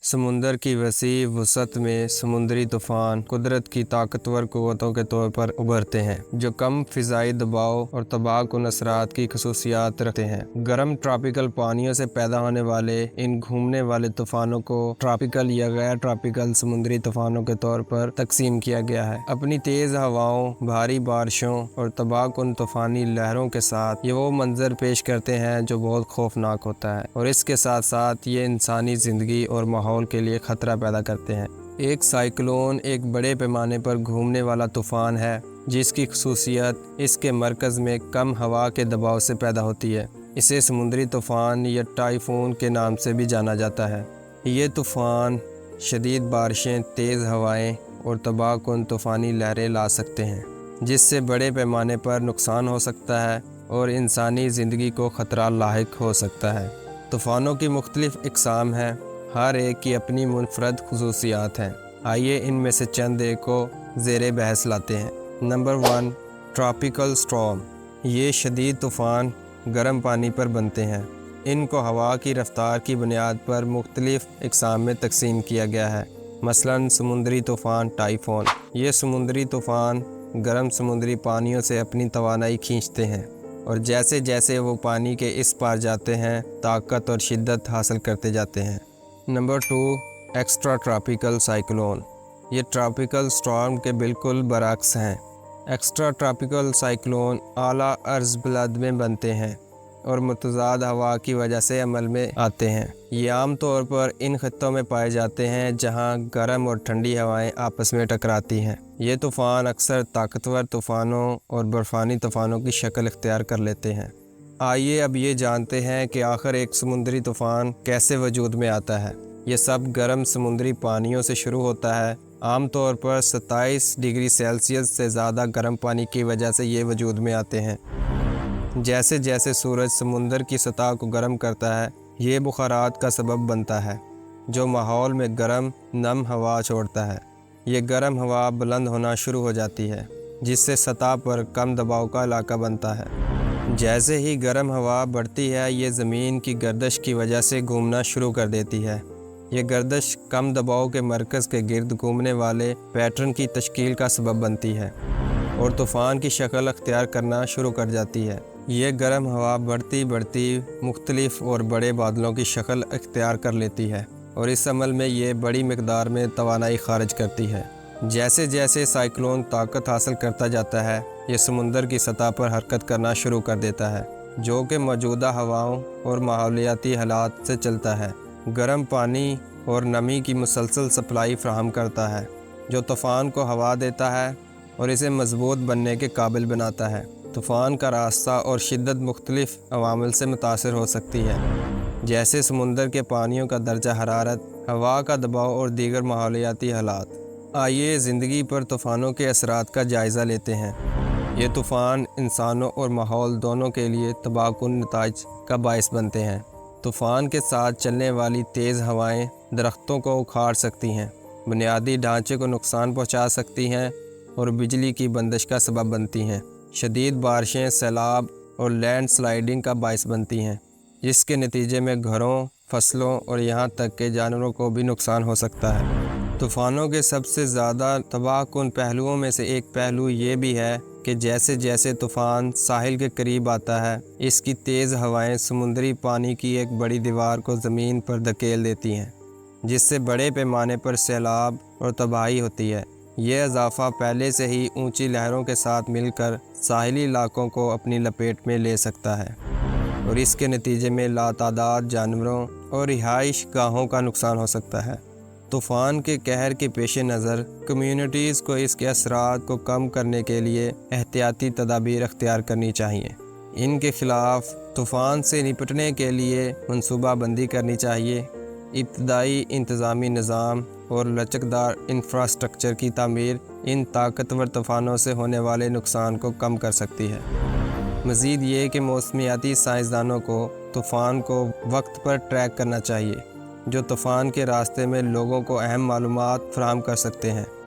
समुंदर की वसी वसअत में समुद्री तूफ़ान कुदरत की ताकतवर क़ुव्वतों के तौर पर उभरते हैं जो कम फ़िज़ाई दबाव और तबाहकुन असरात की खसूसियात रखते हैं। गर्म ट्रॉपिकल पानियों से पैदा होने वाले इन घूमने वाले तूफ़ानों को ट्रॉपिकल या गैर ट्रॉपिकल समुद्री तूफ़ानों के तौर पर तकसीम किया गया है। अपनी तेज़ हवाओं, भारी बारिशों और तबाहकुन तूफ़ानी लहरों के साथ ये वो मंजर पेश करते हैं जो बहुत खौफनाक होता है और इसके साथ साथ ये इंसानी ज़िंदगी और माहौल के लिए ख़तरा पैदा करते हैं। एक साइक्लोन एक बड़े पैमाने पर घूमने वाला तूफ़ान है जिसकी खसूसियत इसके मरकज़ में कम हवा के दबाव से पैदा होती है। इसे समुद्री तूफ़ान या टाइफून के नाम से भी जाना जाता है। ये तूफ़ान शदीद बारिशें, तेज़ हवाएं और तबाहकुन तूफ़ानी लहरें ला सकते हैं जिससे बड़े पैमाने पर नुकसान हो सकता है और इंसानी ज़िंदगी को ख़तरा लाहिक हो सकता है। तूफ़ानों की मुख्तलिफ़ इक़साम हैं, हर एक की अपनी मुनफरद खसूसियात हैं। आइए इनमें से चंद एक को ज़ेरे बहस लाते हैं। Number 1, tropical storm. ये शदीद तूफ़ान गर्म पानी पर बनते हैं। इनको हवा की रफ्तार की बुनियाद पर मुख्तलिफ़ इक़साम में तकसीम किया गया है। मसलन समुद्री तूफ़ान टाइफून। ये समुद्री तूफ़ान गर्म समुद्री पानियों से अपनी तवानाई खींचते हैं और जैसे जैसे वो पानी के इस पार जाते हैं ताकत और शिद्दत हासिल करते जाते हैं। Number 2, extra tropical cyclone. ये ट्रॉपिकल स्टॉर्म के बिल्कुल बरअक्स हैं। एक्स्ट्रा ट्रॉपिकल साइक्लोन आला अर्ज़ बुलंद में बनते हैं और मुतज़ाद हवा की वजह से अमल में आते हैं। ये आम तौर पर इन खित्तों में पाए जाते हैं जहां गर्म और ठंडी हवाएं आपस में टकराती हैं। ये तूफ़ान अक्सर ताकतवर तूफ़ानों और बर्फ़ानी तूफ़ानों की शक्ल इख्तियार कर लेते हैं। आइए अब ये जानते हैं कि आखिर एक समुद्री तूफ़ान कैसे वजूद में आता है। ये सब गर्म समुद्री पानियों से शुरू होता है। आम तौर पर 27 डिग्री सेल्सियस से ज़्यादा गर्म पानी की वजह से ये वजूद में आते हैं। जैसे जैसे सूरज समुंदर की सतह को गर्म करता है ये बुखारात का सबब बनता है जो माहौल में गर्म नम हवा छोड़ता है। ये गर्म हवा बुलंद होना शुरू हो जाती है जिससे सतह पर कम दबाव का इलाका बनता है। जैसे ही गर्म हवा बढ़ती है ये ज़मीन की गर्दिश की वजह से घूमना शुरू कर देती है। ये गर्दिश कम दबाव के मरकज़ के गिर्द घूमने वाले पैटर्न की तश्कील का सबब बनती है और तूफ़ान की शक्ल अख्तियार करना शुरू कर जाती है। ये गर्म हवा बढ़ती बढ़ती मुख्तलिफ़ और बड़े बादलों की शक्ल अख्तियार कर लेती है और इस अमल में ये बड़ी मिकदार में तवानाई खारिज करती है। जैसे जैसे साइक्लोन ताकत हासिल करता जाता है ये समुंदर की सतह पर हरकत करना शुरू कर देता है जो कि मौजूदा हवाओं और माहौलियाती हालात से चलता है। गर्म पानी और नमी की मुसलसल सप्लाई फ़राहम करता है जो तूफ़ान को हवा देता है और इसे मजबूत बनने के काबिल बनाता है। तूफ़ान का रास्ता और शिद्दत मुख्तलिफ़ अवामिल से मुतासिर हो सकती है जैसे समुंदर के पानियों का दर्जा हरारत, हवा का दबाव और दीगर माहौलियाती हालात। आइए ज़िंदगी पर तूफ़ानों के असरात का जायज़ा लेते हैं। ये तूफ़ान इंसानों और माहौल दोनों के लिए तबाहकुन नताइज का बाइस बनते हैं। तूफ़ान के साथ चलने वाली तेज़ हवाएं दरख्तों को उखाड़ सकती हैं, बुनियादी ढांचे को नुकसान पहुंचा सकती हैं और बिजली की बंदिश का सबब बनती हैं। शदीद बारिशें सैलाब और लैंड स्लाइडिंग का बाइस बनती हैं जिसके नतीजे में घरों, फसलों और यहाँ तक के जानवरों को भी नुकसान हो सकता है। तूफ़ानों के सबसे ज़्यादा तबाहकुन पहलुओं में से एक पहलू ये भी है कि जैसे जैसे तूफ़ान साहिल के करीब आता है इसकी तेज़ हवाएं समुद्री पानी की एक बड़ी दीवार को ज़मीन पर धकेल देती हैं जिससे बड़े पैमाने पर सैलाब और तबाही होती है। यह इजाफ़ा पहले से ही ऊंची लहरों के साथ मिलकर साहिली इलाकों को अपनी लपेट में ले सकता है और इसके नतीजे में लातादाद जानवरों और रिहाइश गाहों का नुकसान हो सकता है। तूफ़ान के कहर के पेश नज़र कम्यूनिटीज़ को इसके असरात को कम करने के लिए एहतियाती तदाबीर अख्तियार करनी चाहिए। इनके ख़िलाफ़ तूफ़ान से निपटने के लिए मनसूबा बंदी करनी चाहिए। इब्तदाई इंतज़ामी निज़ाम और लचकदार इंफ्रास्ट्रक्चर की तामीर इन ताकतवर तूफ़ानों से होने वाले नुकसान को कम कर सकती है। मज़ीद ये कि मौसमियाती साइंसदानों को तूफ़ान को वक्त पर ट्रैक करना चाहिए जो तूफ़ान के रास्ते में लोगों को अहम मालूमात फ़राहम कर सकते हैं।